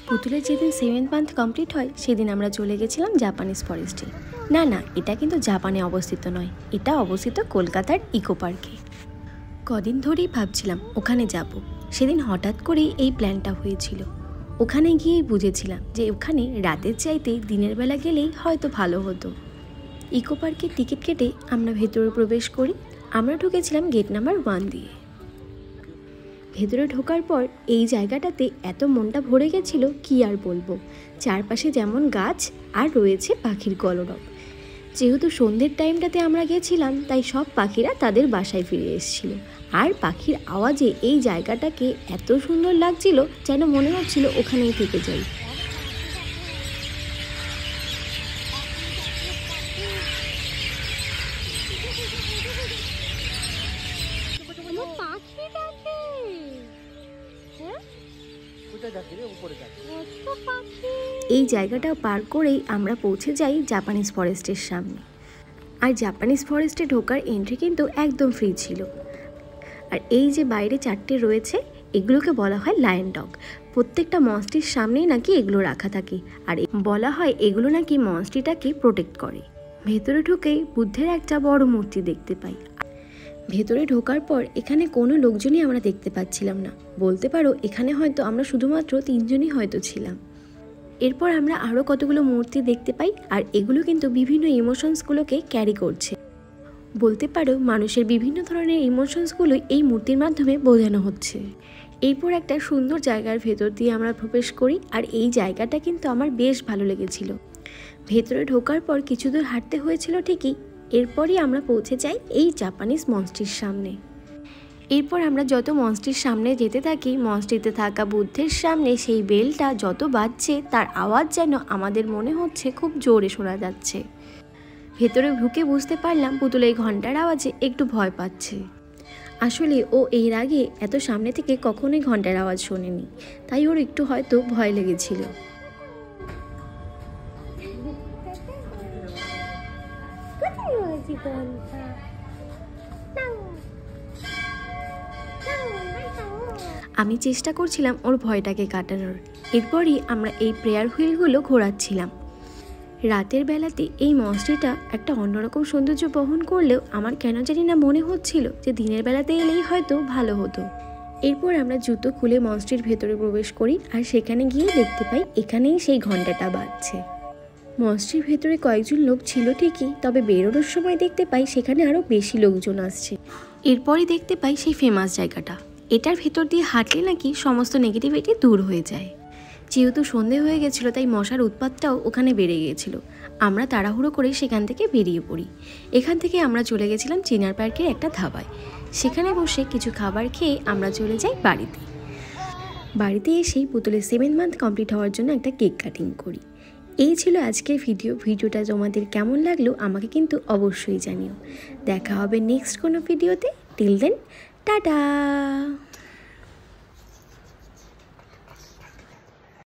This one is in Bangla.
পুতুলের যেদিন 7th মান্থ কমপ্লিট হয় সেদিন আমরা চলে গেছিলাম জাপানিজ ফরেস্টে। না না, এটা কিন্তু জাপানে অবস্থিত নয়, এটা অবস্থিত কলকাতার ইকো পার্কে। কদিন ধরেই ভাবছিলাম ওখানে যাব। সেদিন হঠাৎ করেই এই প্ল্যানটা হয়েছিল। ওখানে গিয়েই বুঝেছিলাম যে ওখানে রাতের চাইতে দিনের বেলা গেলেই হয়তো ভালো হতো। ইকো পার্কের টিকিট কেটে আমরা ভেতরে প্রবেশ করি। আমরা ঢুকেছিলাম গেট নাম্বার 1 দিয়ে। ভেতরে ঢোকার পর এই জায়গাটাতে এত মনটা ভরে গেছিল কি আর বলবো। চারপাশে যেমন গাছ আর রয়েছে পাখির কলরব। যেহেতু সন্ধ্যের টাইমটাতে আমরা গেছিলাম তাই সব পাখিরা তাদের বাসায় ফিরে এসেছিল। আর পাখির আওয়াজে এই জায়গাটাকে এত সুন্দর লাগছিল যেন মনে হচ্ছিল ওখানেই থেকে যাই। এই জায়গাটা পার করেই আমরা পৌঁছে যাই জাপানিজ ফরেস্টের সামনে। আর জাপানিজ ফরেস্টে ঢোকার এন্ট্রি কিন্তু একদম ফ্রি ছিল। আর এই যে বাইরে 4টে রয়েছে এগুলোকে বলা হয় লায়ন ডগ। প্রত্যেকটা মনস্ট্রির সামনেই নাকি এগুলো রাখা থাকে আর বলা হয় এগুলো নাকি মনস্ট্রিটাকে প্রোটেক্ট করে। ভেতরে ঢুকেই বুদ্ধের একটা বড় মূর্তি দেখতে পাই। ভেতরে ঢোকার পর এখানে কোনো লোকজনই আমরা দেখতে পাচ্ছিলাম না। বলতে পারো এখানে হয়তো আমরা শুধুমাত্র 3জনই হয়তো ছিলাম। এরপর আমরা আরও কতগুলো মূর্তি দেখতে পাই আর এগুলো কিন্তু বিভিন্ন ইমোশনসগুলোকে ক্যারি করছে। বলতে পারো মানুষের বিভিন্ন ধরনের ইমোশনসগুলোই এই মূর্তির মাধ্যমে বোঝানো হচ্ছে। এরপর একটা সুন্দর জায়গার ভেতর দিয়ে আমরা প্রবেশ করি আর এই জায়গাটা কিন্তু আমার বেশ ভালো লেগেছিল। ভেতরে ঢোকার পর কিছু দূর হাঁটতে হয়েছিল ঠিকই, এরপরই আমরা পৌঁছে যাই এই জাপানিজ মনস্ট্রির সামনে। এরপর আমরা যত মনস্ট্রির সামনে যেতে থাকি মনস্ট্রিতে থাকা বুদ্ধের সামনে সেই বেলটা যত বাজছে তার আওয়াজ যেন আমাদের মনে হচ্ছে খুব জোরে শোনা যাচ্ছে। ভেতরে ঢুকে বুঝতে পারলাম পুতুল এই ঘন্টার আওয়াজে একটু ভয় পাচ্ছে। আসলে ও এর আগে এত সামনে থেকে কখনোই ঘন্টার আওয়াজ শোনেনি, তাই ওর একটু হয়তো ভয় লেগেছিল। আমি চেষ্টা করছিলাম ওর ভয়টাকে কাটানোর। এরপরই আমরা এই প্রেয়ার হুইলগুলো ঘোরাচ্ছিলাম। রাতের বেলাতে এই মনস্ট্রিটা একটা অন্যরকম সৌন্দর্য বহন করলেও আমার কেন জানি না মনে হচ্ছিল যে দিনের বেলাতে এলেই হয়তো ভালো হতো। এরপর আমরা জুতো খুলে মনস্ট্রির ভেতরে প্রবেশ করি আর সেখানে গিয়ে দেখতে পাই এখানেই সেই ঘন্টাটা বাজছে। মনস্ট্রির ভেতরে কয়েকজন লোক ছিল ঠিকই, তবে বেরোনোর সময় দেখতে পাই সেখানে আরও বেশি লোকজন আসছে। এরপরই দেখতে পাই সেই ফেমাস জায়গাটা। এটার ভেতর দিয়ে হাঁটলে নাকি সমস্ত নেগেটিভিটি দূর হয়ে যায়। যেহেতু সন্ধে হয়ে গেছিলো তাই মশার উৎপাতটাও ওখানে বেড়ে গিয়েছিল। আমরা তাড়াহুড়ো করে সেখান থেকে বেরিয়ে পড়ি। এখান থেকে আমরা চলে গেছিলাম চিনার পার্কের একটা ধাবায়। সেখানে বসে কিছু খাবার খেয়ে আমরা চলে যাই বাড়িতে। বাড়িতে এসেই পুতুলের 7th মান্থ কমপ্লিট হওয়ার জন্য একটা কেক কাটিং করি। এই ছিল আজকের ভিডিওটা তোমাদের কেমন লাগলো আমাকে কিন্তু অবশ্যই জানিও। দেখা হবে নেক্সট কোনো ভিডিওতে। Till then tata.